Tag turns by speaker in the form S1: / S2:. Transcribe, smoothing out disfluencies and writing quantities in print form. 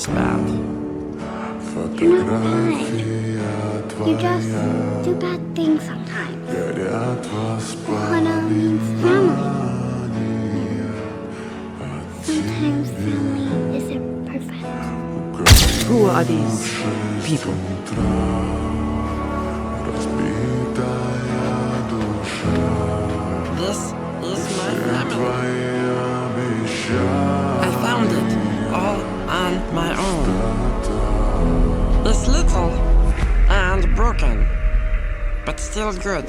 S1: is bad.
S2: You're not bad. You just do bad things sometimes. Ohana means family. Sometimes family isn't perfect.
S1: Who are these people? This is my family. I found it all on my own. It's little and broken, but still good.